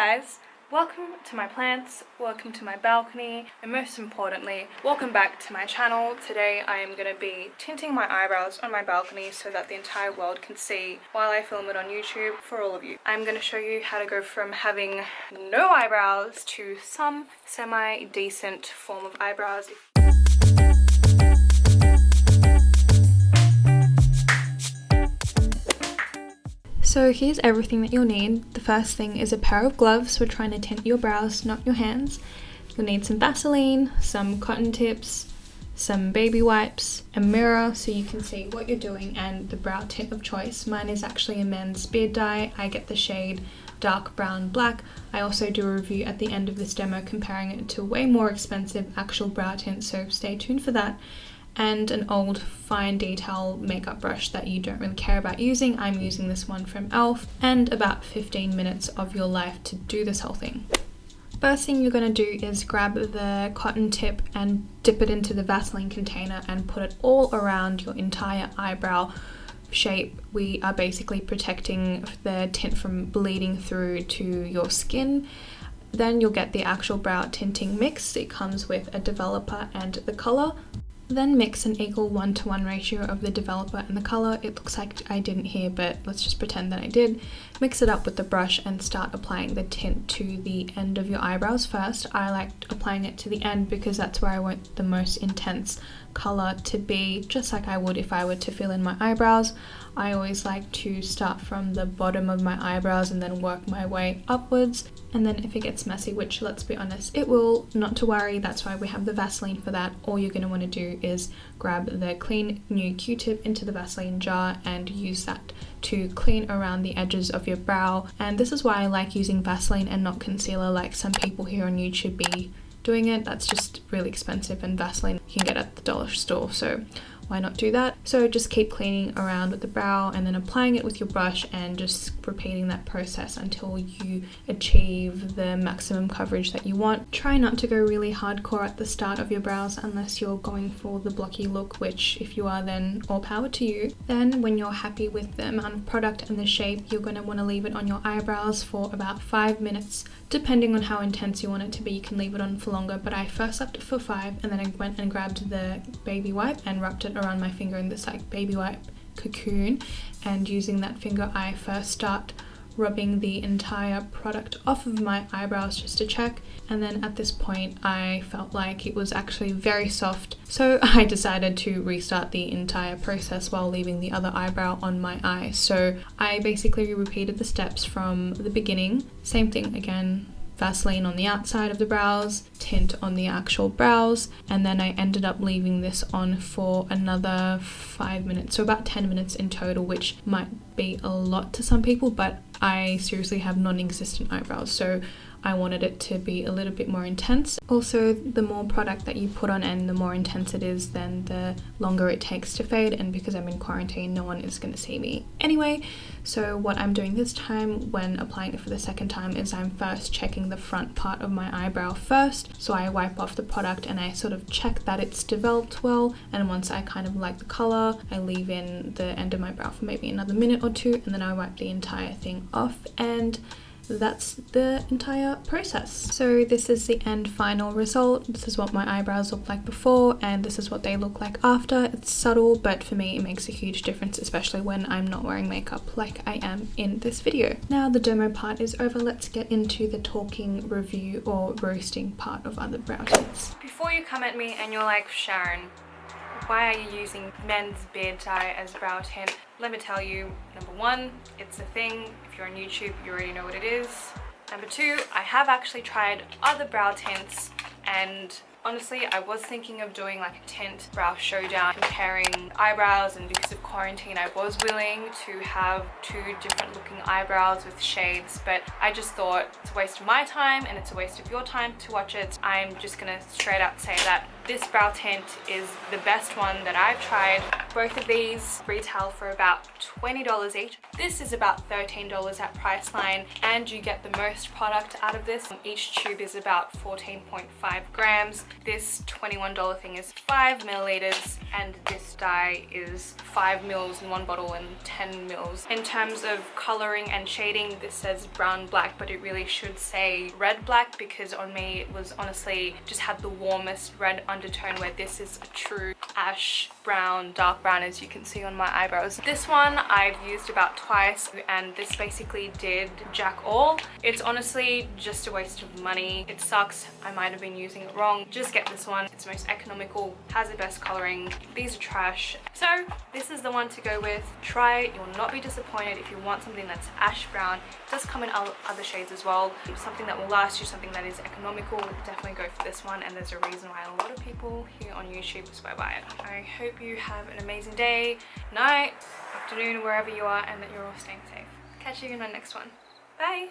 guys, welcome to my plants, welcome to my balcony, and most importantly, welcome back to my channel. Today I am going to be tinting my eyebrows on my balcony so that the entire world can see while I film it on YouTube for all of you. I'm going to show you how to go from having no eyebrows to some semi-decent form of eyebrows. So here's everything that you'll need. The first thing is a pair of gloves. We're trying to tint your brows, not your hands. You'll need some Vaseline, some cotton tips, some baby wipes, a mirror so you can see what you're doing, and the brow tint of choice. Mine is actually a men's beard dye. I get the shade dark brown black. I also do a review at the end of this demo comparing it to way more expensive actual brow tint, so stay tuned for that. And an old fine detail makeup brush that you don't really care about using. I'm using this one from e.l.f. and about 15 minutes of your life to do this whole thing. First thing you're going to do is grab the cotton tip and dip it into the Vaseline container and put it all around your entire eyebrow shape. We are basically protecting the tint from bleeding through to your skin. Then you'll get the actual brow tinting mix. It comes with a developer and the color. Then mix an equal 1:1 ratio of the developer and the color. It looks like I didn't here, but let's just pretend that I did. Mix it up with the brush and start applying the tint to the end of your eyebrows first. I like applying it to the end because that's where I want the most intense color to be, just like I would if I were to fill in my eyebrows. I always like to start from the bottom of my eyebrows and then work my way upwards. And then if it gets messy, which let's be honest, it will, not to worry, that's why we have the Vaseline for that. All you're going to want to do is grab the clean new Q-tip into the Vaseline jar and use that to clean around the edges of your brow. And this is why I like using Vaseline and not concealer like some people here on YouTube be doing it. That's just really expensive, and Vaseline you can get at the dollar store, so why not do that? So just keep cleaning around with the brow and then applying it with your brush and just repeating that process until you achieve the maximum coverage that you want. Try not to go really hardcore at the start of your brows unless you're going for the blocky look, which if you are, then all power to you. Then when you're happy with the amount of product and the shape, you're going to want to leave it on your eyebrows for about 5 minutes. Depending on how intense you want it to be, you can leave it on for longer, but I first left it for 5 and then I went and grabbed the baby wipe and wrapped it around my finger in this like baby wipe cocoon, and using that finger I first start rubbing the entire product off of my eyebrows just to check, and then at this point I felt like it was actually very soft, so I decided to restart the entire process while leaving the other eyebrow on my eye. So I basically repeated the steps from the beginning. Same thing again, Vaseline on the outside of the brows, tint on the actual brows, and then I ended up leaving this on for another 5 minutes, so about 10 minutes in total, which might be a lot to some people, but I seriously have non-existent eyebrows, so I wanted it to be a little bit more intense. Also, the more product that you put on and the more intense it is, then the longer it takes to fade, and because I'm in quarantine, no one is going to see me anyway. So what I'm doing this time when applying it for the second time is I'm first checking the front part of my eyebrow first. So I wipe off the product and I sort of check that it's developed well, and once I kind of like the color, I leave in the end of my brow for maybe another minute or two, and then I wipe the entire thing off, and that's the entire process. So this is the end final result. This is what my eyebrows looked like before, and this is what they look like after. It's subtle, but for me it makes a huge difference, especially when I'm not wearing makeup like I am in this video. Now the demo part is over, let's get into the talking, review or roasting part of other brow tints. Before you come at me and you're like, Sharon, why are you using men's beard dye as brow tint? Let me tell you, number one, it's a thing. If you're on YouTube, you already know what it is. Number two, I have actually tried other brow tints, and honestly, I was thinking of doing like a tint brow showdown comparing eyebrows, and because of quarantine I was willing to have 2 different looking eyebrows with shades, but I just thought it's a waste of my time and it's a waste of your time to watch it. I'm just gonna straight out say that this brow tint is the best one that I've tried. Both of these retail for about $20 each. This is about $13 at Priceline, and you get the most product out of this. Each tube is about 14.5 grams. This $21 thing is 5 milliliters, and this dye is 5 5 mils in one bottle and 10 mils. In terms of coloring and shading, this says brown black, but it really should say red black, because on me it was honestly just had the warmest red undertone, where this is a true ash brown, dark brown, as you can see on my eyebrows. This one I've used about twice, and this basically did jack all. It's honestly just a waste of money. It sucks. I might have been using it wrong. Just get this one. It's most economical, has the best coloring. These are trash. So this is the one to go with. Try it. You'll not be disappointed. If you want something that's ash brown, it does come in other shades as well. Something that will last you, something that is economical, definitely go for this one, and there's a reason why a lot of people here on YouTube swear by it. I hope you have an amazing day, night, afternoon, wherever you are, and that you're all staying safe. Catch you in my next one. Bye!